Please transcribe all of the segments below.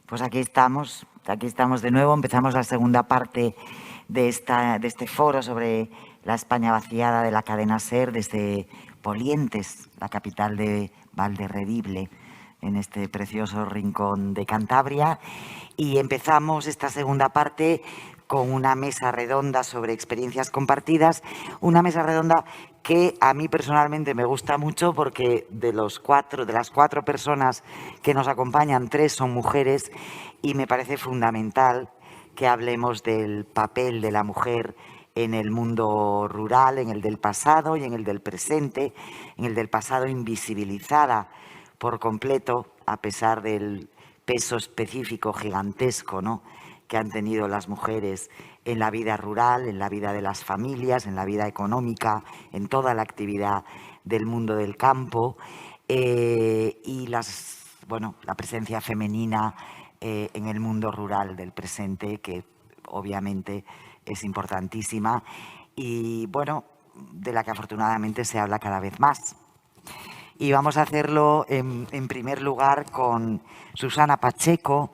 Pues aquí estamos de nuevo. Empezamos la segunda parte de este foro sobre la España vaciada de la cadena SER desde Polientes, la capital de Valderredible, en este precioso rincón de Cantabria. Y empezamos esta segunda parte con una mesa redonda sobre experiencias compartidas, una mesa redonda que a mí personalmente me gusta mucho porque de las cuatro personas que nos acompañan, 3 son mujeres y me parece fundamental que hablemos del papel de la mujer en el mundo rural, en el del pasado y en el del presente, en el del pasado invisibilizada por completo, a pesar del peso específico gigantesco, ¿no?, que han tenido las mujeres en la vida rural, en la vida de las familias, en la vida económica, en toda la actividad del mundo del campo, y la presencia femenina en el mundo rural del presente, que obviamente es importantísima y, bueno, de la que afortunadamente se habla cada vez más. Y vamos a hacerlo en primer lugar con Susana Pacheco,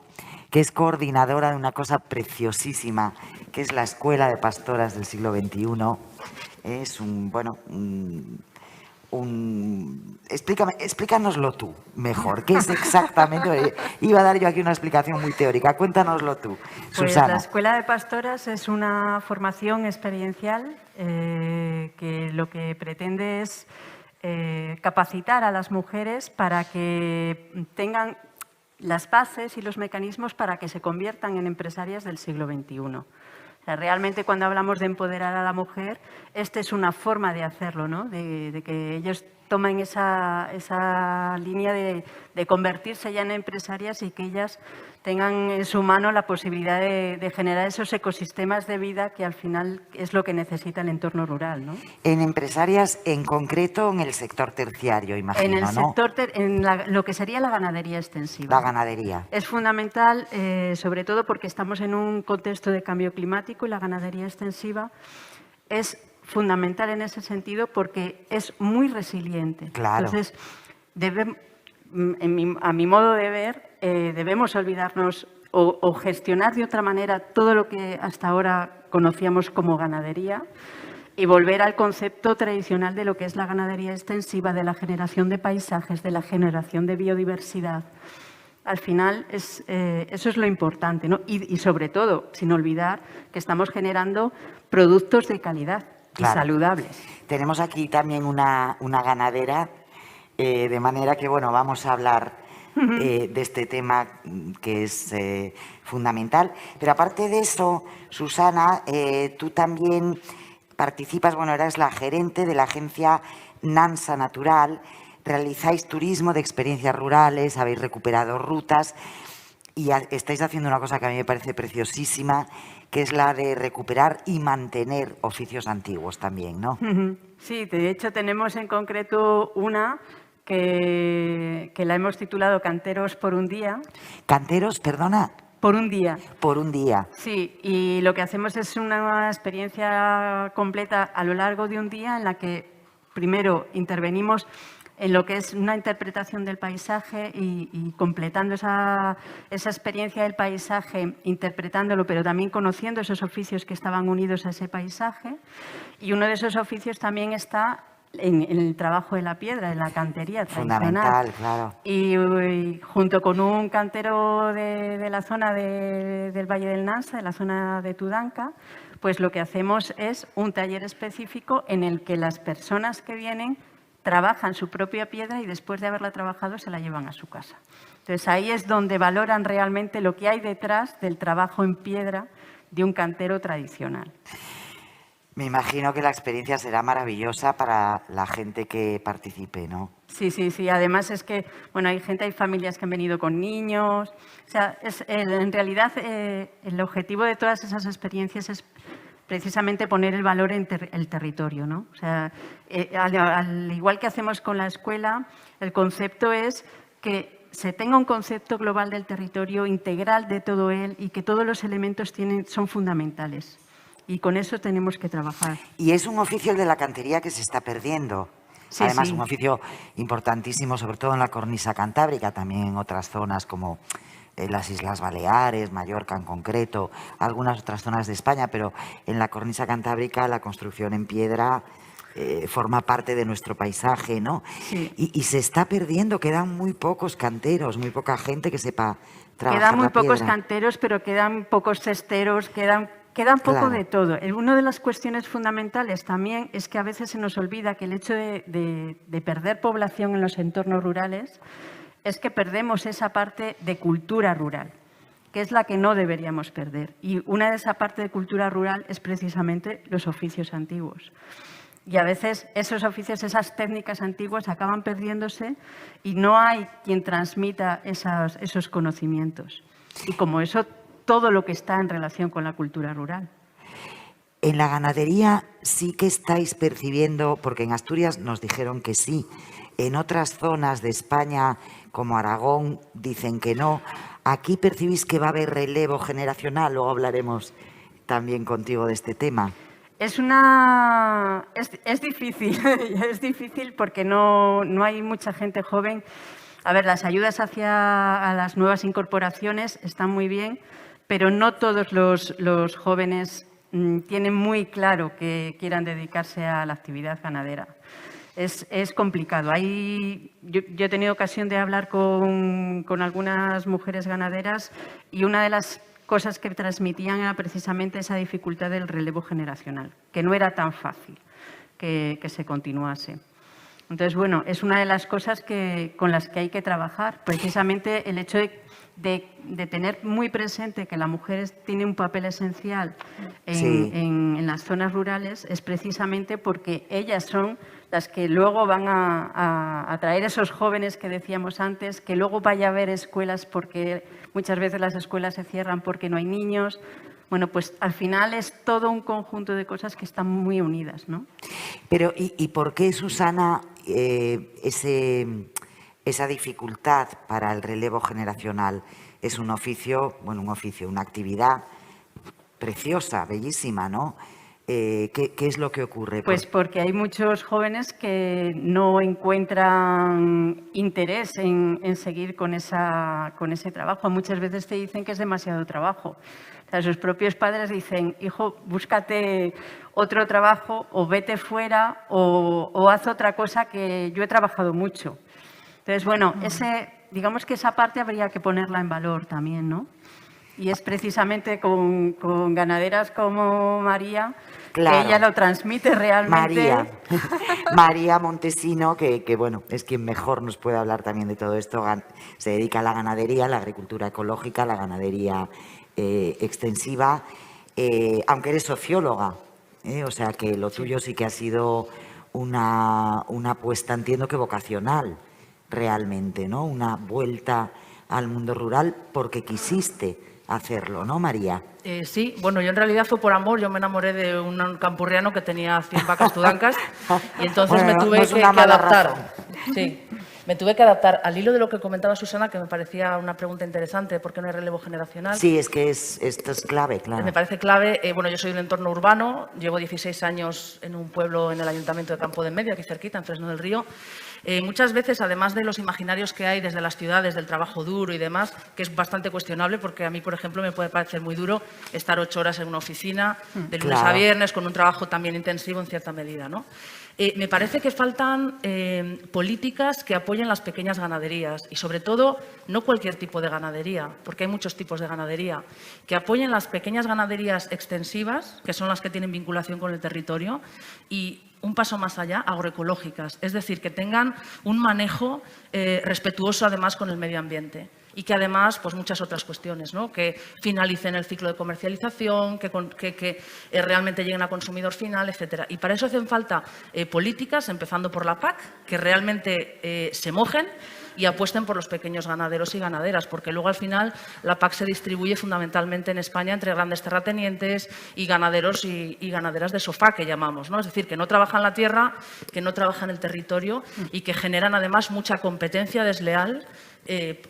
que es coordinadora de una cosa preciosísima, que es la Escuela de Pastoras del siglo XXI. Es explícanoslo tú mejor, ¿qué es exactamente? Iba a dar yo aquí una explicación muy teórica, cuéntanoslo tú, pues Susana. La Escuela de Pastoras es una formación experiencial que lo que pretende es capacitar a las mujeres para que tengan las bases y los mecanismos para que se conviertan en empresarias del siglo XXI. O sea, realmente cuando hablamos de empoderar a la mujer, esta es una forma de hacerlo, ¿no? De que ellos tomen esa línea de convertirse ya en empresarias y que ellas tengan en su mano la posibilidad de generar esos ecosistemas de vida que al final es lo que necesita el entorno rural, ¿no? En empresarias en concreto en el sector terciario, imagino, en el sector, lo que sería la ganadería extensiva. La ganadería. Es fundamental, sobre todo porque estamos en un contexto de cambio climático y la ganadería extensiva es fundamental en ese sentido porque es muy resiliente. Claro. Entonces, a mi modo de ver, debemos olvidarnos o gestionar de otra manera todo lo que hasta ahora conocíamos como ganadería y volver al concepto tradicional de lo que es la ganadería extensiva, de la generación de paisajes, de la generación de biodiversidad. Al final, eso es lo importante, ¿no? Y sobre todo, sin olvidar que estamos generando productos de calidad, claro, y saludables. Tenemos aquí también una ganadera, de manera que, bueno, vamos a hablar de este tema que es fundamental. Pero aparte de eso, Susana, tú también participas, bueno, eres la gerente de la agencia Nansa Natural, realizáis turismo de experiencias rurales, habéis recuperado rutas y estáis haciendo una cosa que a mí me parece preciosísima, que es la de recuperar y mantener oficios antiguos también, ¿no? Sí, de hecho tenemos en concreto una que la hemos titulado Canteros por un día. ¿Canteros, perdona? Por un día. Por un día. Sí, y lo que hacemos es una experiencia completa a lo largo de un día en la que primero intervenimos en lo que es una interpretación del paisaje y completando esa experiencia del paisaje, interpretándolo, pero también conociendo esos oficios que estaban unidos a ese paisaje. Y uno de esos oficios también está en el trabajo de la piedra, en la cantería tradicional. Fundamental, claro. Y junto con un cantero de la zona del Valle del Nansa, de la zona de Tudanca, pues lo que hacemos es un taller específico en el que las personas que vienen trabajan su propia piedra y después de haberla trabajado se la llevan a su casa. Entonces ahí es donde valoran realmente lo que hay detrás del trabajo en piedra de un cantero tradicional. Me imagino que la experiencia será maravillosa para la gente que participe, ¿no? Sí, sí, sí. Además es que, bueno, hay familias que han venido con niños. O sea, en realidad el objetivo de todas esas experiencias es precisamente poner el valor en el territorio, ¿no? O sea, al igual que hacemos con la escuela, el concepto es que se tenga un concepto global del territorio, integral de todo él y que todos los elementos son fundamentales. Y con eso tenemos que trabajar. Y es un oficio el de la cantería que se está perdiendo. Sí, además, sí. Un oficio importantísimo, sobre todo en la cornisa cantábrica, también en otras zonas como las Islas Baleares, Mallorca en concreto, algunas otras zonas de España, pero en la cornisa cantábrica la construcción en piedra forma parte de nuestro paisaje, ¿no? Sí. Y se está perdiendo, quedan muy pocos canteros, muy poca gente que sepa trabajar Quedan muy la piedra. pocos canteros, pero quedan pocos cesteros, quedan poco Claro. de todo. Una de las cuestiones fundamentales también es que a veces se nos olvida que el hecho de perder población en los entornos rurales es que perdemos esa parte de cultura rural, que es la que no deberíamos perder. Y una de esa parte de cultura rural es precisamente los oficios antiguos. Y a veces esos oficios, esas técnicas antiguas acaban perdiéndose y no hay quien transmita esos conocimientos. Y como eso, todo lo que está en relación con la cultura rural. En la ganadería sí que estáis percibiendo, porque en Asturias nos dijeron que sí, en otras zonas de España, como Aragón, dicen que no. ¿Aquí percibís que va a haber relevo generacional? Luego hablaremos también contigo de este tema. Es difícil, es difícil porque no hay mucha gente joven. A ver, las ayudas hacia a las nuevas incorporaciones están muy bien, pero no todos los jóvenes tienen muy claro que quieran dedicarse a la actividad ganadera. Es complicado. Yo he tenido ocasión de hablar con algunas mujeres ganaderas y una de las cosas que transmitían era precisamente esa dificultad del relevo generacional, que no era tan fácil que se continuase. Entonces, bueno, es una de las cosas con las que hay que trabajar, precisamente el hecho de tener muy presente que la mujer tiene un papel esencial en las zonas rurales, es precisamente porque ellas son las que luego van a atraer esos jóvenes que decíamos antes, que luego vaya a haber escuelas, porque muchas veces las escuelas se cierran porque no hay niños. Bueno, pues al final es todo un conjunto de cosas que están muy unidas, ¿no? Pero, ¿y por qué, Susana, esa dificultad para el relevo generacional? Es un oficio, una actividad preciosa, bellísima, ¿no? ¿Qué es lo que ocurre? Pues porque hay muchos jóvenes que no encuentran interés en seguir con ese trabajo. Muchas veces te dicen que es demasiado trabajo. O sea, sus propios padres dicen, hijo, búscate otro trabajo o vete fuera o haz otra cosa, que yo he trabajado mucho. Entonces, bueno, digamos que esa parte habría que ponerla en valor también, ¿no? Y es precisamente con ganaderas como María, claro, que ella lo transmite realmente. María Montesino, que bueno, es quien mejor nos puede hablar también de todo esto. Se dedica a la ganadería, la agricultura ecológica, la ganadería extensiva, aunque eres socióloga, o sea que lo tuyo sí que ha sido una apuesta, entiendo que vocacional, realmente, ¿no? Una vuelta al mundo rural porque quisiste hacerlo, ¿no, María? Sí, bueno, yo en realidad fue por amor. Yo me enamoré de un campurriano que tenía 100 vacas tudancas y entonces me tuve que adaptar. Sí, me tuve que adaptar al hilo de lo que comentaba Susana, que me parecía una pregunta interesante, ¿por qué no hay relevo generacional? Sí, es que esto es clave, claro. Me parece clave. Bueno, yo soy de un entorno urbano, llevo 16 años en un pueblo en el Ayuntamiento de Campo de Enmedio, aquí cerquita, en Fresno del Río. Muchas veces, además de los imaginarios que hay desde las ciudades, del trabajo duro y demás, que es bastante cuestionable, porque a mí, por ejemplo, me puede parecer muy duro estar 8 horas en una oficina, de lunes a viernes, con un trabajo también intensivo en cierta medida, ¿no? Me parece que faltan políticas que apoyen las pequeñas ganaderías y, sobre todo, no cualquier tipo de ganadería, porque hay muchos tipos de ganadería, que apoyen las pequeñas ganaderías extensivas, que son las que tienen vinculación con el territorio, y un paso más allá, agroecológicas, es decir, que tengan un manejo respetuoso además con el medio ambiente y que además, pues muchas otras cuestiones, ¿no? Que finalicen el ciclo de comercialización, que realmente lleguen a consumidor final, etcétera. Y para eso hacen falta políticas, empezando por la PAC, que realmente se mojen y apuesten por los pequeños ganaderos y ganaderas, porque luego al final la PAC se distribuye fundamentalmente en España entre grandes terratenientes y ganaderos y ganaderas de sofá, que llamamos, ¿no? Es decir, que no trabajan la tierra, que no trabajan el territorio y que generan además mucha competencia desleal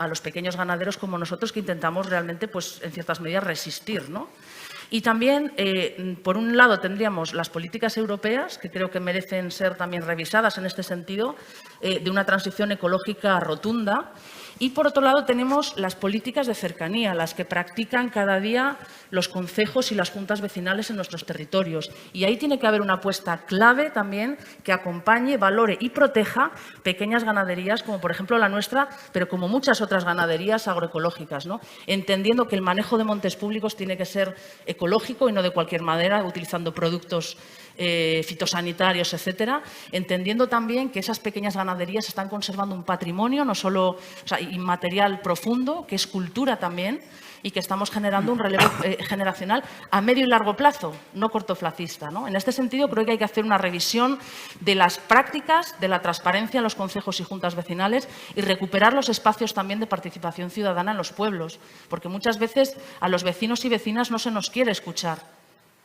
a los pequeños ganaderos como nosotros, que intentamos realmente, pues, en ciertas medidas, resistir, ¿no? Y también, por un lado, tendríamos las políticas europeas, que creo que merecen ser también revisadas en este sentido, de una transición ecológica rotunda. Y, por otro lado, tenemos las políticas de cercanía, las que practican cada día los concejos y las juntas vecinales en nuestros territorios. Y ahí tiene que haber una apuesta clave también que acompañe, valore y proteja pequeñas ganaderías, como por ejemplo la nuestra, pero como muchas otras ganaderías agroecológicas, ¿no? Entendiendo que el manejo de montes públicos tiene que ser ecológico y no de cualquier manera, utilizando productos fitosanitarios, etcétera, entendiendo también que esas pequeñas ganaderías están conservando un patrimonio, no solo inmaterial profundo, que es cultura también, y que estamos generando un relevo generacional a medio y largo plazo, no cortoplacista, ¿no? En este sentido, creo que hay que hacer una revisión de las prácticas, de la transparencia en los concejos y juntas vecinales y recuperar los espacios también de participación ciudadana en los pueblos, porque muchas veces a los vecinos y vecinas no se nos quiere escuchar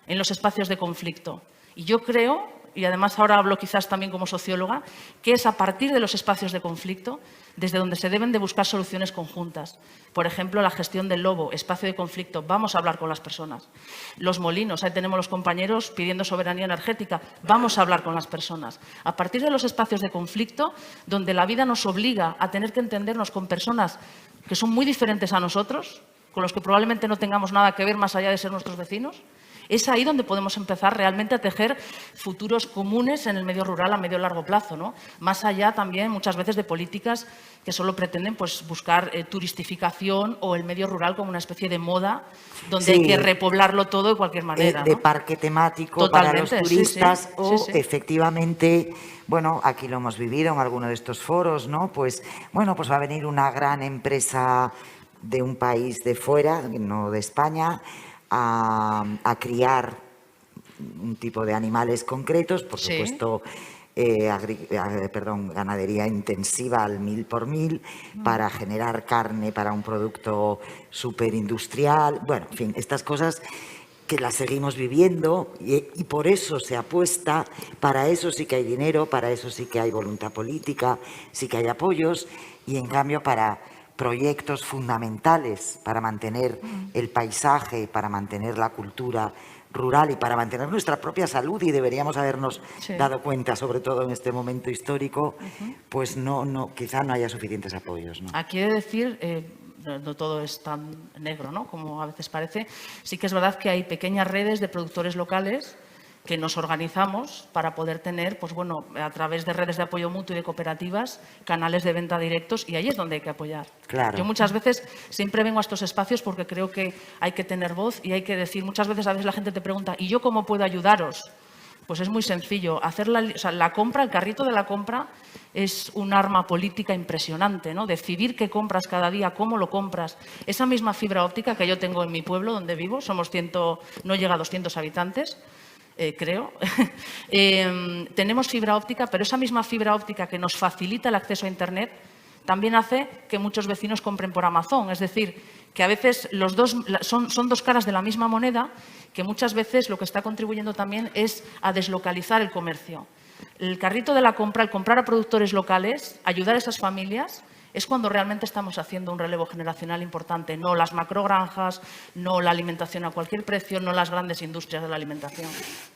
en los espacios de conflicto. Y yo creo, y además ahora hablo quizás también como socióloga, que es a partir de los espacios de conflicto desde donde se deben de buscar soluciones conjuntas. Por ejemplo, la gestión del lobo, espacio de conflicto, vamos a hablar con las personas. Los molinos, ahí tenemos los compañeros pidiendo soberanía energética, vamos a hablar con las personas. A partir de los espacios de conflicto, donde la vida nos obliga a tener que entendernos con personas que son muy diferentes a nosotros, con los que probablemente no tengamos nada que ver más allá de ser nuestros vecinos, es ahí donde podemos empezar realmente a tejer futuros comunes en el medio rural a medio y largo plazo, ¿no? Más allá también muchas veces de políticas que solo pretenden pues, buscar turistificación o el medio rural como una especie de moda donde hay que repoblarlo todo de cualquier manera, de ¿no? parque temático Totalmente, para los turistas sí. Efectivamente, bueno, aquí lo hemos vivido en alguno de estos foros, ¿no? Pues bueno, pues va a venir una gran empresa de un país de fuera, no de España, a criar un tipo de animales concretos, por supuesto, ganadería intensiva al 1000 por 1000 para generar carne para un producto superindustrial. Bueno, en fin, estas cosas que las seguimos viviendo y por eso se apuesta, para eso sí que hay dinero, para eso sí que hay voluntad política, sí que hay apoyos y en cambio para proyectos fundamentales para mantener el paisaje, para mantener la cultura rural y para mantener nuestra propia salud, y deberíamos habernos dado cuenta, sobre todo en este momento histórico, pues quizá no haya suficientes apoyos, ¿no? Aquí he de decir, no todo es tan negro, ¿no? Como a veces parece. Sí que es verdad que hay pequeñas redes de productores locales que nos organizamos para poder tener, pues bueno, a través de redes de apoyo mutuo y de cooperativas, canales de venta directos, y ahí es donde hay que apoyar. Claro. Yo muchas veces siempre vengo a estos espacios porque creo que hay que tener voz y hay que decir, muchas veces a veces la gente te pregunta, ¿y yo cómo puedo ayudaros? Pues es muy sencillo. Hacer la compra, el carrito de la compra es un arma política impresionante, ¿no? Decidir qué compras cada día, cómo lo compras. Esa misma fibra óptica que yo tengo en mi pueblo donde vivo, somos no llega a 200 habitantes, creo. Tenemos fibra óptica, pero esa misma fibra óptica que nos facilita el acceso a Internet también hace que muchos vecinos compren por Amazon. Es decir, que a veces son dos caras de la misma moneda, que muchas veces lo que está contribuyendo también es a deslocalizar el comercio. El carrito de la compra, el comprar a productores locales, ayudar a esas familias, es cuando realmente estamos haciendo un relevo generacional importante, no las macrogranjas, no la alimentación a cualquier precio, no las grandes industrias de la alimentación.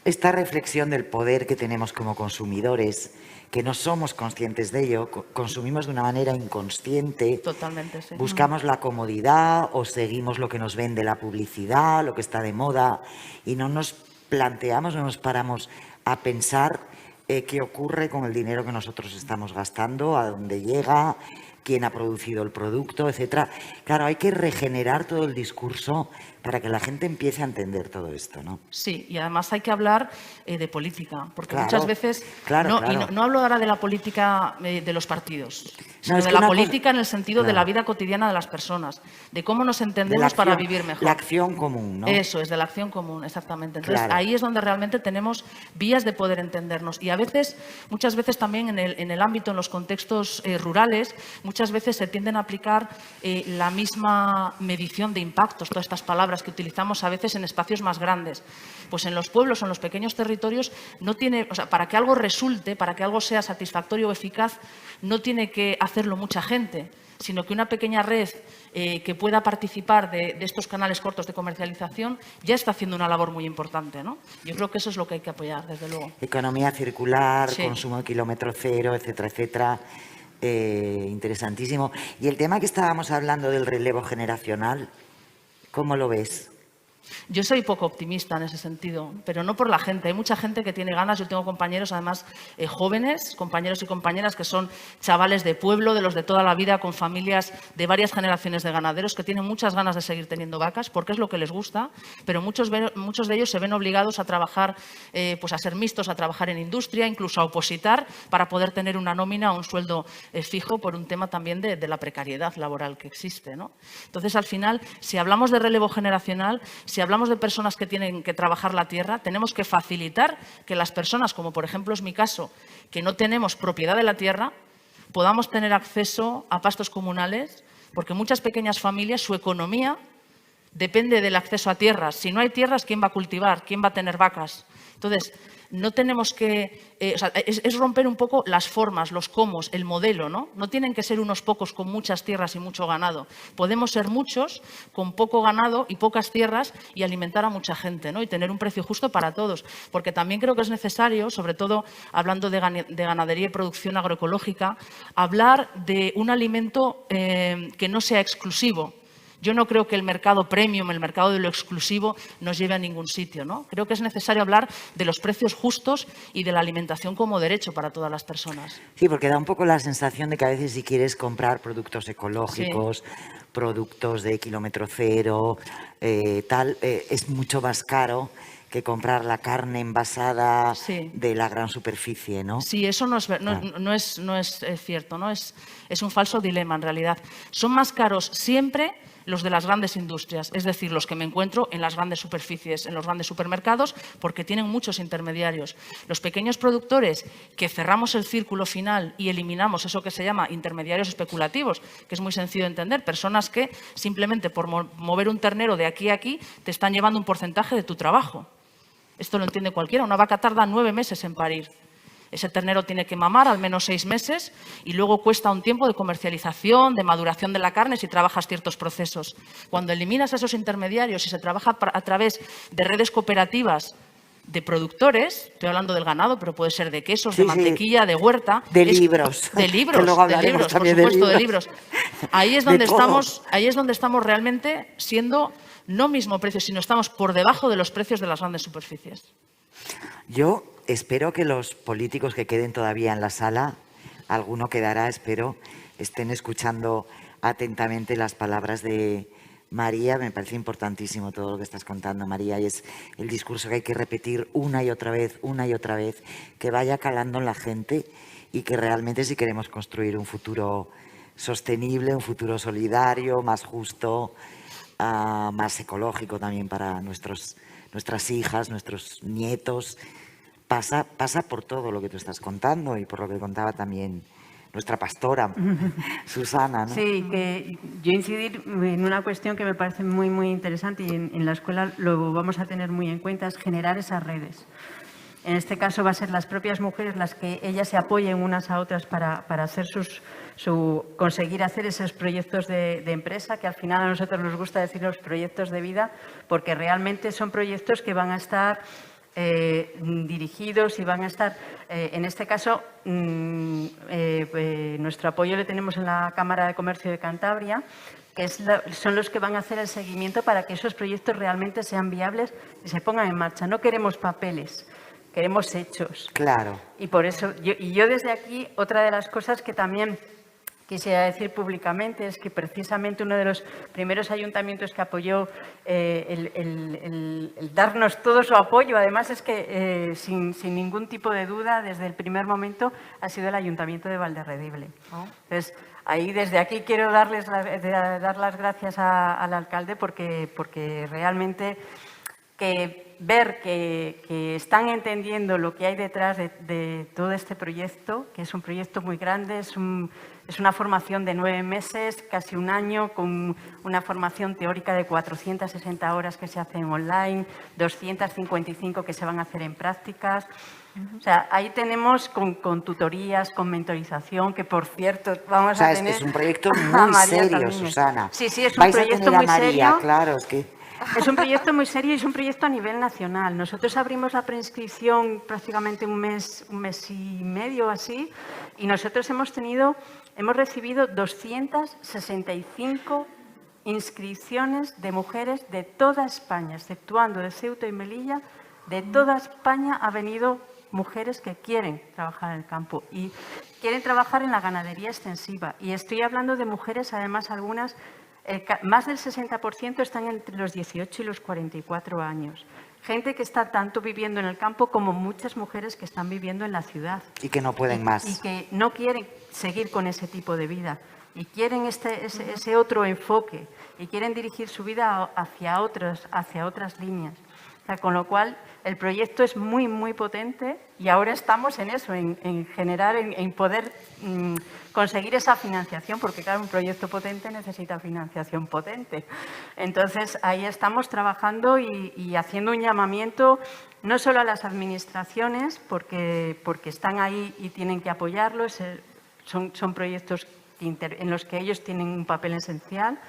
Esta reflexión del poder que tenemos como consumidores, que no somos conscientes de ello, consumimos de una manera inconsciente. Totalmente, sí. Buscamos la comodidad o seguimos lo que nos vende la publicidad, lo que está de moda, y no nos planteamos, no nos paramos a pensar qué ocurre con el dinero que nosotros estamos gastando, a dónde llega, quién ha producido el producto, etcétera. Claro, hay que regenerar todo el discurso para que la gente empiece a entender todo esto, ¿no? Sí, y además hay que hablar de política, porque muchas veces... Y no hablo ahora de la política de los partidos, sino de la política en el sentido de la vida cotidiana de las personas, de cómo nos entendemos para vivir mejor. La acción común, ¿no? Eso, es de la acción común, exactamente. Entonces, ahí es donde realmente tenemos vías de poder entendernos. Y a veces, muchas veces también en el ámbito, en los contextos rurales, muchas veces se tienden a aplicar la misma medición de impactos, todas estas palabras que utilizamos a veces en espacios más grandes. Pues en los pueblos o en los pequeños territorios no tiene, o sea, para que algo resulte, para que algo sea satisfactorio o eficaz, no tiene que hacerlo mucha gente, sino que una pequeña red que pueda participar de estos canales cortos de comercialización ya está haciendo una labor muy importante, ¿no? Yo creo que eso es lo que hay que apoyar, desde luego. Economía circular, consumo de kilómetro cero, etcétera, etcétera. interesantísimo. Y el tema que estábamos hablando del relevo generacional, ¿cómo lo ves? Yo soy poco optimista en ese sentido, pero no por la gente. Hay mucha gente que tiene ganas. Yo tengo compañeros, además, jóvenes, compañeros y compañeras que son chavales de pueblo, de los de toda la vida, con familias de varias generaciones de ganaderos, que tienen muchas ganas de seguir teniendo vacas, porque es lo que les gusta, pero muchos de ellos se ven obligados a trabajar, pues a ser mixtos, a trabajar en industria, incluso a opositar, para poder tener una nómina o un sueldo fijo, por un tema también de la precariedad laboral que existe, ¿no? Entonces, al final, si hablamos de relevo generacional, si hablamos de personas que tienen que trabajar la tierra, tenemos que facilitar que las personas, como por ejemplo es mi caso, que no tenemos propiedad de la tierra, podamos tener acceso a pastos comunales, porque muchas pequeñas familias, su economía depende del acceso a tierras. Si no hay tierras, ¿quién va a cultivar? ¿Quién va a tener vacas? Entonces, no tenemos que... es romper un poco las formas, los cómos, el modelo, ¿no? No tienen que ser unos pocos con muchas tierras y mucho ganado. Podemos ser muchos con poco ganado y pocas tierras y alimentar a mucha gente, ¿no? Y tener un precio justo para todos. Porque también creo que es necesario, sobre todo hablando de ganadería y producción agroecológica, hablar de un alimento que no sea exclusivo. Yo no creo que el mercado premium, el mercado de lo exclusivo, nos lleve a ningún sitio, ¿no? Creo que es necesario hablar de los precios justos y de la alimentación como derecho para todas las personas. Sí, porque da un poco la sensación de que a veces si quieres comprar productos ecológicos, productos de kilómetro cero, es mucho más caro que comprar la carne envasada de la gran superficie, ¿no? Sí, eso no es cierto, ¿no? Es un falso dilema en realidad. Son más caros siempre los de las grandes industrias, es decir, los que me encuentro en las grandes superficies, en los grandes supermercados, porque tienen muchos intermediarios. Los pequeños productores que cerramos el círculo final y eliminamos eso que se llama intermediarios especulativos, que es muy sencillo de entender, personas que simplemente por mover un ternero de aquí a aquí te están llevando un porcentaje de tu trabajo. Esto lo entiende cualquiera. Una vaca tarda 9 meses en parir. Ese ternero tiene que mamar al menos 6 meses y luego cuesta un tiempo de comercialización, de maduración de la carne si trabajas ciertos procesos. Cuando eliminas esos intermediarios y se trabaja a través de redes cooperativas de productores, estoy hablando del ganado, pero puede ser de quesos, de mantequilla, de huerta. De libros. De libros, por supuesto, de libros. Ahí es donde estamos realmente siendo no mismo precio, sino estamos por debajo de los precios de las grandes superficies. Yo espero que los políticos que queden todavía en la sala, alguno quedará, espero, estén escuchando atentamente las palabras de María. Me parece importantísimo todo lo que estás contando, María, y es el discurso que hay que repetir una y otra vez, que vaya calando en la gente y que realmente si queremos construir un futuro sostenible, un futuro solidario, más justo, más ecológico también para nuestras hijas, nuestros nietos, pasa por todo lo que tú estás contando y por lo que contaba también nuestra pastora, Susana, ¿no? Sí, que yo incidir en una cuestión que me parece muy, muy interesante y en la escuela lo vamos a tener muy en cuenta, es generar esas redes. En este caso va a ser las propias mujeres las que ellas se apoyen unas a otras para hacer conseguir hacer esos proyectos de empresa, que al final a nosotros nos gusta decir los proyectos de vida, porque realmente son proyectos que van a estar dirigidos y van a estar, en este caso, nuestro apoyo le tenemos en la Cámara de Comercio de Cantabria, que son los que van a hacer el seguimiento para que esos proyectos realmente sean viables y se pongan en marcha. No queremos papeles. Queremos hechos. Claro. Y por eso, yo desde aquí, otra de las cosas que también quisiera decir públicamente es que precisamente uno de los primeros ayuntamientos que apoyó el darnos todo su apoyo, además es que sin ningún tipo de duda, desde el primer momento, ha sido el Ayuntamiento de Valderredible. Entonces, ahí desde aquí quiero dar las gracias al alcalde porque realmente ver que están entendiendo lo que hay detrás de todo este proyecto, que es un proyecto muy grande, es una formación de 9 meses, casi un año, con una formación teórica de 460 horas que se hacen online, 255 que se van a hacer en prácticas. O sea, ahí tenemos con tutorías, con mentorización, que por cierto vamos a tener... Es un proyecto muy serio, también. Susana. Sí, es un proyecto muy serio. Claro, es que... Es un proyecto muy serio y es un proyecto a nivel nacional. Nosotros abrimos la preinscripción prácticamente un mes y medio así, y nosotros hemos recibido 265 inscripciones de mujeres de toda España, exceptuando de Ceuta y Melilla. De toda España ha venido mujeres que quieren trabajar en el campo y quieren trabajar en la ganadería extensiva. Y estoy hablando de mujeres, además, algunas, más del 60% están entre los 18 y los 44 años. Gente que está tanto viviendo en el campo como muchas mujeres que están viviendo en la ciudad. Y que no pueden más. Y que no quieren seguir con ese tipo de vida. Y quieren ese otro enfoque. Y quieren dirigir su vida hacia otras líneas. O sea, con lo cual, el proyecto es muy, muy potente y ahora estamos en eso, en generar, en poder conseguir esa financiación, porque claro, un proyecto potente necesita financiación potente. Entonces, ahí estamos trabajando y haciendo un llamamiento no solo a las administraciones, porque están ahí y tienen que apoyarlo, son proyectos en los que ellos tienen un papel esencial,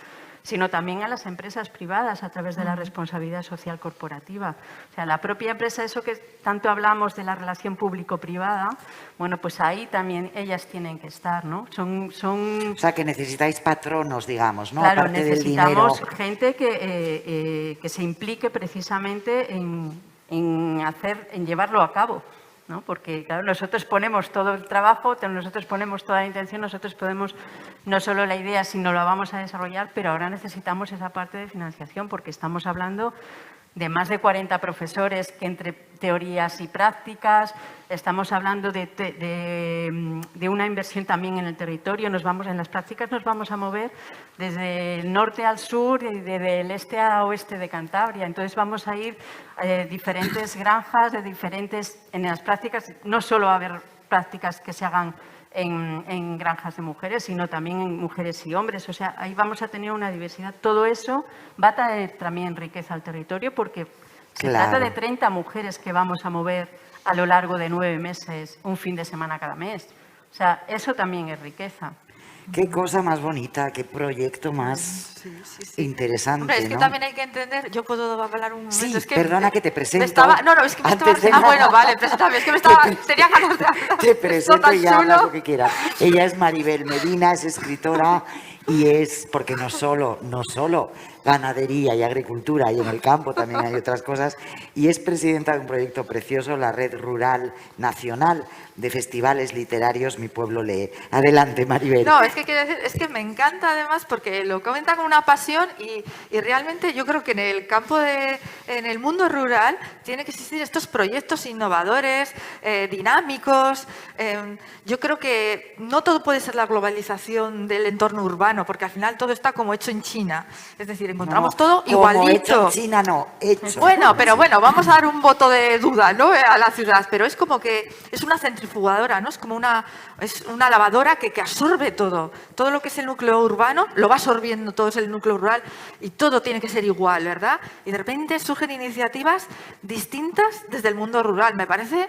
sino también a las empresas privadas a través de la responsabilidad social corporativa. O sea, la propia empresa, eso que tanto hablamos de la relación público-privada, bueno, pues ahí también ellas tienen que estar, ¿no? O sea, que necesitáis patronos, digamos, ¿no? Claro, aparte necesitamos del dinero. gente que se implique precisamente en llevarlo a cabo, ¿no? Porque, claro, nosotros ponemos todo el trabajo, nosotros ponemos toda la intención, nosotros podemos no solo la idea, sino la vamos a desarrollar, pero ahora necesitamos esa parte de financiación porque estamos hablando de más de 40 profesores que entre teorías y prácticas, estamos hablando de una inversión también en el territorio, en las prácticas nos vamos a mover desde el norte al sur y desde el este a oeste de Cantabria, entonces vamos a ir a diferentes granjas, en las prácticas, no solo a haber prácticas que se hagan en granjas de mujeres, sino también en mujeres y hombres. O sea, ahí vamos a tener una diversidad. Todo eso va a traer también riqueza al territorio porque se trata de 30 mujeres que vamos a mover a lo largo de 9 meses, un fin de semana cada mes. O sea, eso también es riqueza. Qué cosa más bonita, qué proyecto más interesante. Hombre, es que ¿no? también hay que entender, yo puedo hablar un momento. Sí, es que perdona que te presento. es que me estaba... bueno, vale, preséntame, es que tenía ganas de hablar. Te presento y ya hablas lo que quieras. Ella es Maribel Medina, es escritora y es, porque no solo ganadería y agricultura, y en el campo también hay otras cosas, y es presidenta de un proyecto precioso, la Red Rural Nacional de Festivales Literarios Mi Pueblo Lee. Adelante, Maribel. No, es que quiero decir, es que me encanta además porque lo comenta con una pasión y realmente yo creo que en el campo en el mundo rural tiene que existir estos proyectos innovadores, dinámicos. Yo creo que no todo puede ser la globalización del entorno urbano, porque al final todo está como hecho en China. Es decir, encontramos todo igualito. Hecho en China, no, hecho. Bueno, pero bueno, vamos a dar un voto de duda, ¿no? A la ciudad, pero es como que es una centrifugadora, ¿no? Es como una lavadora que absorbe todo. Todo lo que es el núcleo urbano lo va absorbiendo, todo es el núcleo rural y todo tiene que ser igual, ¿verdad? Y de repente surgen iniciativas distintas desde el mundo rural. Me parece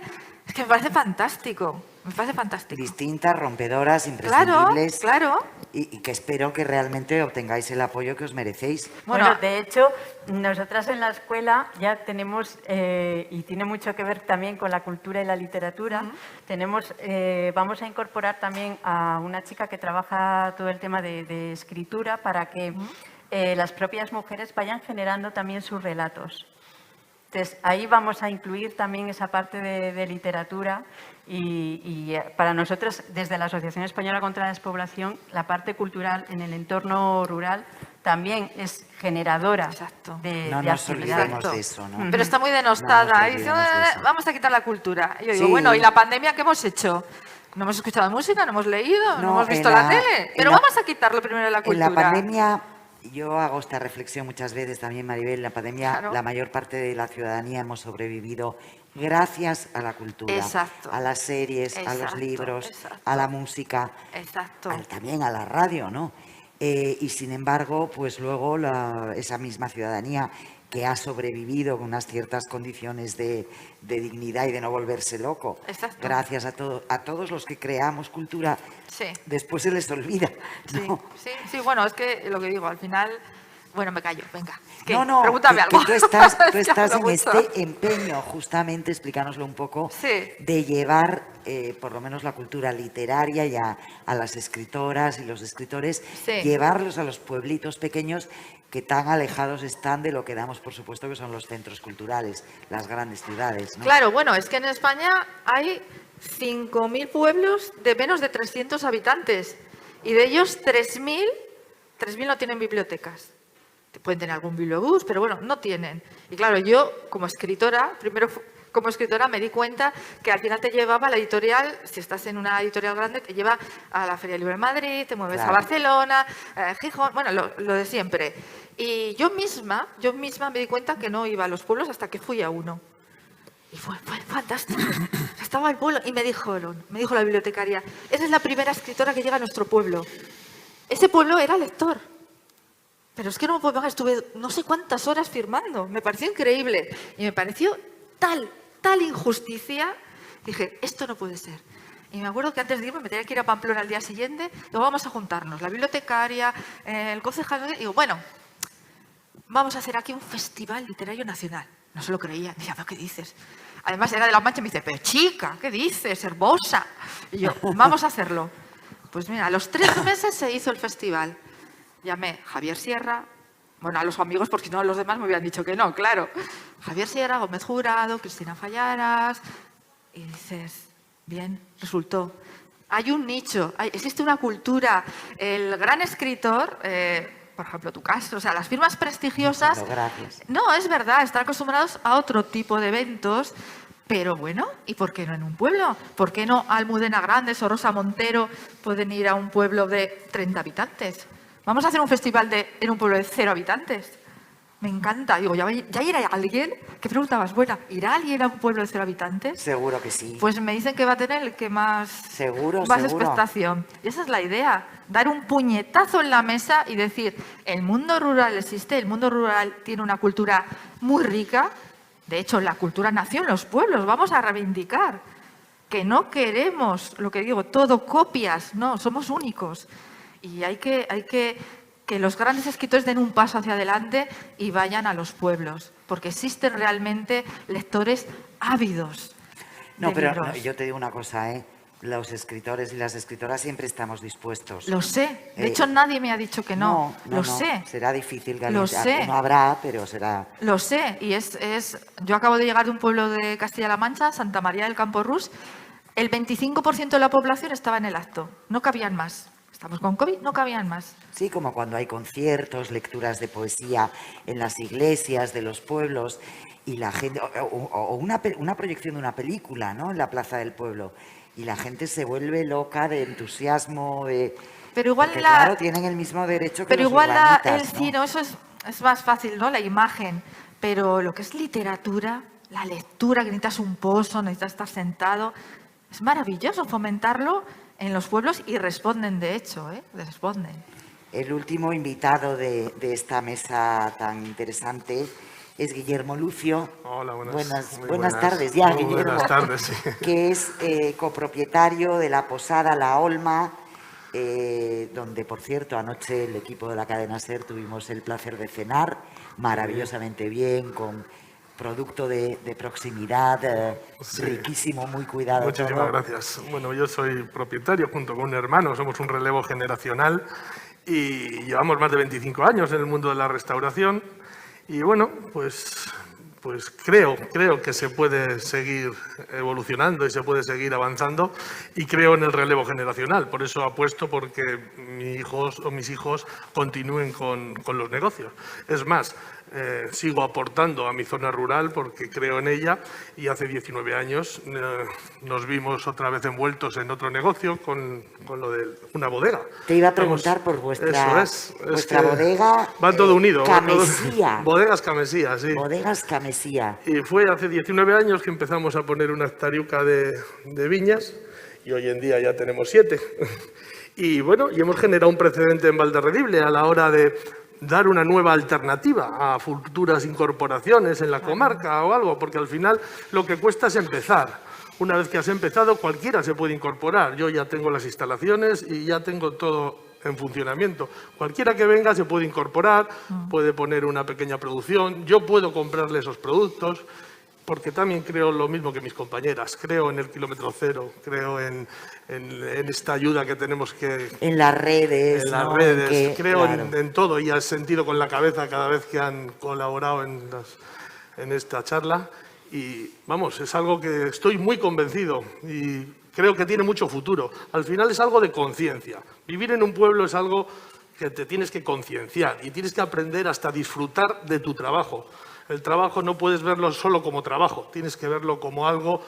fantástico. Me parece fantástico. Distintas, rompedoras, imprescindibles. Claro. Y que espero que realmente obtengáis el apoyo que os merecéis. Bueno, de hecho, nosotras en la escuela ya tenemos, y tiene mucho que ver también con la cultura y la literatura, vamos a incorporar también a una chica que trabaja todo el tema de escritura para que las propias mujeres vayan generando también sus relatos. Entonces, ahí vamos a incluir también esa parte de literatura y para nosotros, desde la Asociación Española contra la Despoblación, la parte cultural en el entorno rural también es generadora de no nos actividad. olvidemos de eso, ¿no? Pero está muy denostada. No Y dice, vamos a quitar la cultura. Y yo digo, Sí. bueno, ¿y la pandemia qué hemos hecho? No hemos escuchado música, no hemos leído, no hemos visto la tele. Pero vamos a quitarlo primero de la cultura. En la pandemia, yo hago esta reflexión muchas veces también, Maribel, en la pandemia Claro. la mayor parte de la ciudadanía hemos sobrevivido gracias a la cultura, Exacto. a las series, a los Exacto, libros, exacto. a la música, Exacto. también a la radio, ¿no? Y sin embargo, pues luego esa misma ciudadanía que ha sobrevivido con unas ciertas condiciones de dignidad y de no volverse loco, Exacto. gracias a todos los que creamos cultura, Sí. después se les olvida, ¿no? Sí, bueno, es que lo que digo, al final Bueno, me callo, venga. No, pregúntame algo. que tú estás Es que en hablo mucho. este empeño, justamente, explícanoslo un poco, Sí. de llevar por lo menos la cultura literaria y a las escritoras y los escritores, Sí. llevarlos a los pueblitos pequeños que tan alejados están de lo que damos por supuesto que son los centros culturales, las grandes ciudades, ¿no? Claro, bueno, es que en España hay 5.000 pueblos de menos de 300 habitantes y de ellos 3.000 no tienen bibliotecas. Pueden tener algún bibliobús, pero bueno, no tienen. Y claro, yo como escritora, como escritora me di cuenta que al final te llevaba a la editorial, si estás en una editorial grande, te lleva a la Feria Libre de Madrid, te mueves Claro. a Barcelona, Gijón, bueno, lo de siempre. Y yo misma me di cuenta que no iba a los pueblos hasta que fui a uno. Y fue fantástico. Estaba el pueblo y me dijo la bibliotecaria, eres la primera escritora que llega a nuestro pueblo. Ese pueblo era lector. Pero es que no me puedo pagar, estuve no sé cuántas horas firmando. Me pareció increíble. Y me pareció tal injusticia. Dije, esto no puede ser. Y me acuerdo que antes de irme me tenía que ir a Pamplona al día siguiente. Luego vamos a juntarnos, la bibliotecaria, el concejal. Y digo, bueno, vamos a hacer aquí un festival literario nacional. No se lo creía. Decía, ¿pero qué dices? Además era de La Mancha y me dice, pero chica, ¿qué dices? Hermosa. Y yo, vamos a hacerlo. Pues mira, a los 3 meses se hizo el festival. Llamé a Javier Sierra, bueno, a los amigos, porque si no los demás me hubieran dicho que no, claro. Javier Sierra, Gómez Jurado, Cristina Fallaras. Y dices, bien, resultó. Hay un nicho, existe una cultura. El gran escritor, por ejemplo, tu caso, o sea, las firmas prestigiosas. Bueno, gracias. No, es verdad, están acostumbrados a otro tipo de eventos. Pero bueno, ¿y por qué no en un pueblo? ¿Por qué no Almudena Grandes o Rosa Montero pueden ir a un pueblo de 30 habitantes? Vamos a hacer un festival en un pueblo de 0 habitantes. Me encanta. Digo, ¿ya irá alguien? ¿Qué preguntabas? Bueno, ¿irá alguien a un pueblo de 0 habitantes? Seguro que sí. Pues me dicen que va a tener el que más Seguro. expectación. Y esa es la idea. Dar un puñetazo en la mesa y decir, el mundo rural existe, el mundo rural tiene una cultura muy rica. De hecho, la cultura nació en los pueblos. Vamos a reivindicar que no queremos, lo que digo, todo copias. No, somos únicos. Y hay que los grandes escritores den un paso hacia adelante y vayan a los pueblos, porque existen realmente lectores ávidos. No, pero libros. yo te digo una cosa, los escritores y las escritoras siempre estamos dispuestos. Lo sé. De hecho, nadie me ha dicho que no. Lo sé. Será difícil, Lo sé. No habrá, pero será. Lo sé. Y yo acabo de llegar de un pueblo de Castilla-La Mancha, Santa María del Campo Rus. El 25% de la población estaba en el acto. No cabían más. Estamos con COVID, no cabían más. Sí, como cuando hay conciertos, lecturas de poesía en las iglesias de los pueblos y la gente, o una proyección de una película, ¿no? En la plaza del pueblo y la gente se vuelve loca de entusiasmo, pero igual porque, claro, tienen el mismo derecho que pero los igual urbanitas, el ¿no? cine, eso es más fácil, ¿no? La imagen, pero lo que es literatura, la lectura, que necesitas un pozo, necesitas estar sentado, es maravilloso fomentarlo en los pueblos y responden, de hecho, responden. El último invitado de esta mesa tan interesante es Guillermo Lucio. Hola, buenas tardes ya, muy Guillermo. Buenas tardes, sí. Que es copropietario de la posada La Olma, donde, por cierto, anoche el equipo de la cadena SER tuvimos el placer de cenar maravillosamente bien, con producto de proximidad, Sí. riquísimo, muy cuidado. Muchísimas todo. gracias. Bueno, yo soy propietario junto con un hermano, somos un relevo generacional y llevamos más de 25 años en el mundo de la restauración y bueno, pues creo que se puede seguir evolucionando y se puede seguir avanzando y creo en el relevo generacional. Por eso apuesto porque mis hijos continúen con los negocios. Es más, sigo aportando a mi zona rural porque creo en ella y hace 19 años nos vimos otra vez envueltos en otro negocio con lo de una bodega. Te iba a preguntar por vuestra bodega. Va todo unido. Camesía. Bodegas Camesía, sí. Bodegas Camesía. Y fue hace 19 años que empezamos a poner una hectariuca de viñas y hoy en día ya tenemos 7. Y bueno, y hemos generado un precedente en Valderredible a la hora de dar una nueva alternativa a futuras incorporaciones en la comarca o algo, porque al final lo que cuesta es empezar. Una vez que has empezado, cualquiera se puede incorporar. Yo ya tengo las instalaciones y ya tengo todo en funcionamiento. Cualquiera que venga se puede incorporar, puede poner una pequeña producción, yo puedo comprarle esos productos, porque también creo lo mismo que mis compañeras, creo en el kilómetro cero, creo en esta ayuda que tenemos que... En las redes, En las ¿no? redes, creo claro. en todo y al sentido con la cabeza cada vez que han colaborado en esta charla. Y vamos, es algo que estoy muy convencido y creo que tiene mucho futuro. Al final es algo de conciencia. Vivir en un pueblo es algo que te tienes que concienciar y tienes que aprender hasta disfrutar de tu trabajo. El trabajo no puedes verlo solo como trabajo, tienes que verlo como algo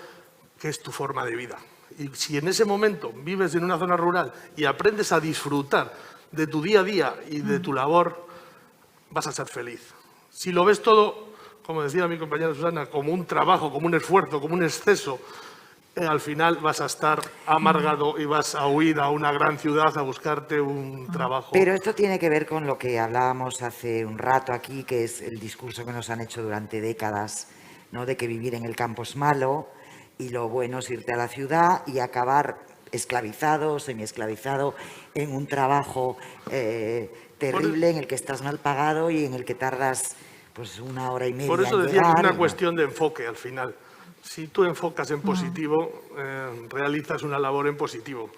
que es tu forma de vida. Y si en ese momento vives en una zona rural y aprendes a disfrutar de tu día a día y de tu labor, vas a ser feliz. Si lo ves todo, como decía mi compañera Susana, como un trabajo, como un esfuerzo, como un exceso, al final vas a estar amargado y vas a huir a una gran ciudad a buscarte un trabajo. Pero esto tiene que ver con lo que hablábamos hace un rato aquí, que es el discurso que nos han hecho durante décadas, ¿no? De que vivir en el campo es malo y lo bueno es irte a la ciudad y acabar esclavizado, semiesclavizado, en un trabajo terrible en el que estás mal pagado y en el que tardas pues 1 hora y media. Por eso en decía que es llegar, una cuestión de enfoque al final. Si tú enfocas en positivo, realizas una labor en positivo.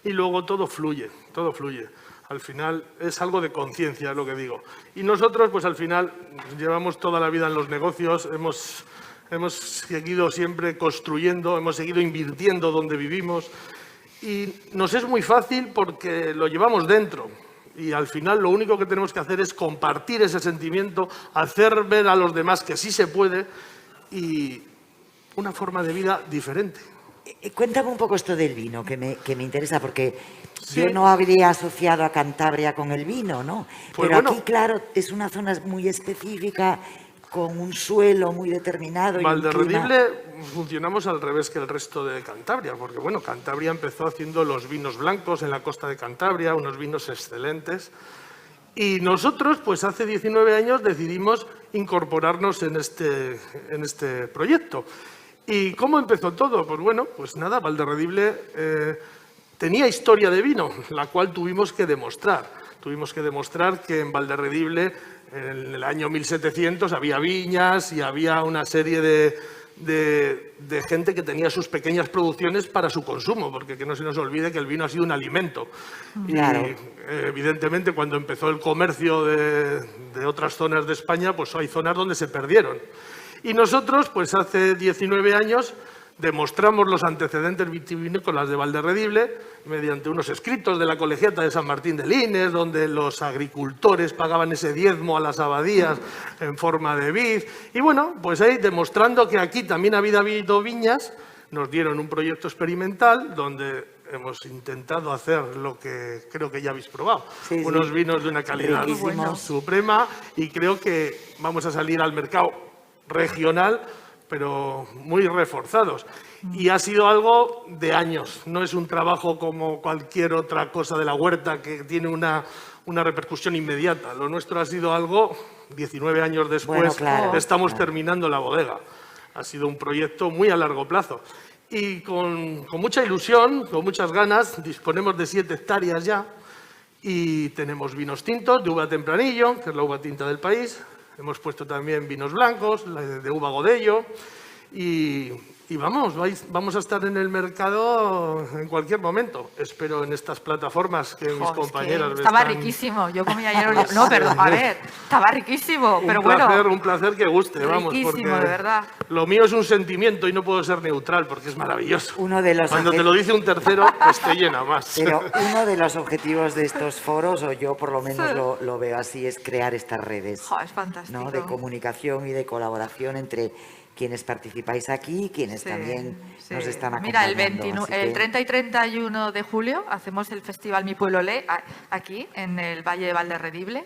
Y luego todo fluye, todo fluye. Al final es algo de conciencia, es lo que digo. Y nosotros, pues al final, llevamos toda la vida en los negocios, hemos seguido siempre construyendo, hemos seguido invirtiendo donde vivimos. Y nos es muy fácil porque lo llevamos dentro. Y al final lo único que tenemos que hacer es compartir ese sentimiento, hacer ver a los demás que sí se puede y una forma de vida diferente. Cuéntame un poco esto del vino, que me interesa, porque Sí. yo no habría asociado a Cantabria con el vino, ¿no? Pues pero bueno. aquí, claro, es una zona muy específica, con un suelo muy determinado. y un clima- Valderredible funcionamos al revés que el resto de Cantabria, porque bueno, Cantabria empezó haciendo los vinos blancos en la costa de Cantabria, unos vinos excelentes. Y nosotros, pues hace 19 años decidimos incorporarnos en este proyecto. ¿Y cómo empezó todo? Pues bueno, pues nada, Valderredible tenía historia de vino, la cual tuvimos que demostrar. Tuvimos que demostrar que en Valderredible, en el año 1700, había viñas y había una serie de gente que tenía sus pequeñas producciones para su consumo, porque que no se nos olvide que el vino ha sido un alimento. Claro. Y evidentemente cuando empezó el comercio de otras zonas de España, pues hay zonas donde se perdieron. Y nosotros, pues hace 19 años, demostramos los antecedentes vitivinícolas de Valderredible mediante unos escritos de la Colegiata de San Martín de Lines, donde los agricultores pagaban ese diezmo a las abadías en forma de vid. Y bueno, pues ahí demostrando que aquí también había habido viñas, nos dieron un proyecto experimental donde hemos intentado hacer lo que creo que ya habéis probado. Sí, sí. Unos vinos de una calidad Riquísimos. suprema y creo que vamos a salir al mercado regional, pero muy reforzados. Y ha sido algo de años, no es un trabajo como cualquier otra cosa de la huerta que tiene una repercusión inmediata. Lo nuestro ha sido algo, 19 años después, Bueno, claro, estamos claro. terminando la bodega. Ha sido un proyecto muy a largo plazo. Y con mucha ilusión, con muchas ganas, disponemos de 7 hectáreas ya y tenemos vinos tintos de uva tempranillo, que es la uva tinta del país. Hemos puesto también vinos blancos, de uva Godello, y vamos a estar en el mercado en cualquier momento. Espero en estas plataformas que mis Jo, es que compañeras estaba están- riquísimo. Yo comí ayer. No, perdón, a ver, estaba riquísimo, pero bueno. Un placer que guste, vamos, Riquísimo, porque de verdad. lo mío es un sentimiento y no puedo ser neutral porque es maravilloso. Uno de los Cuando te lo dice un tercero, pues te llena más. Pero uno de los objetivos de estos foros, o yo por lo menos lo veo así, es crear estas redes, Jo, es fantástico. ¿no? De comunicación y de colaboración entre quienes participáis aquí y quienes Sí, también sí. nos están acompañando. Mira, el 29, así que- el 30 y 31 de julio hacemos el Festival Mi Pueblo Lee aquí, en el Valle de Valderredible.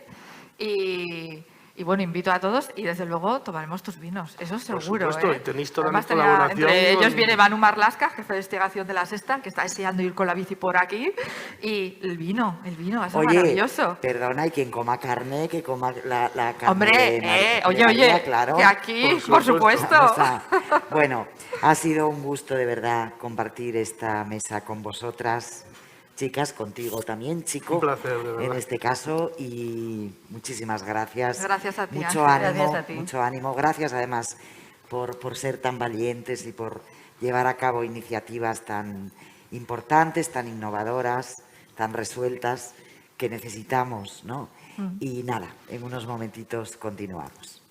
Y bueno, invito a todos y desde luego tomaremos tus vinos, eso seguro. supuesto, ¿eh? y tenéis toda Además, mi colaboración entre ellos con- viene Manu Marlasca, jefe de investigación de la Sexta, que está deseando ir con la bici por aquí. Y el vino va a ser Oye, maravilloso. perdona, y quien coma carne, que coma la carne. Hombre, de oye, María, claro. que aquí, Por por supuesto. Vamos a- Bueno, ha sido un gusto de verdad compartir esta mesa con vosotras. chicas, contigo también, chico. Un placer, de verdad. En este caso, y muchísimas gracias. Gracias a ti, Mucho Ángel. ánimo, Gracias a ti. mucho ánimo. Gracias además por ser tan valientes y por llevar a cabo iniciativas tan importantes, tan innovadoras, tan resueltas que necesitamos, ¿no? Y nada, en unos momentitos continuamos.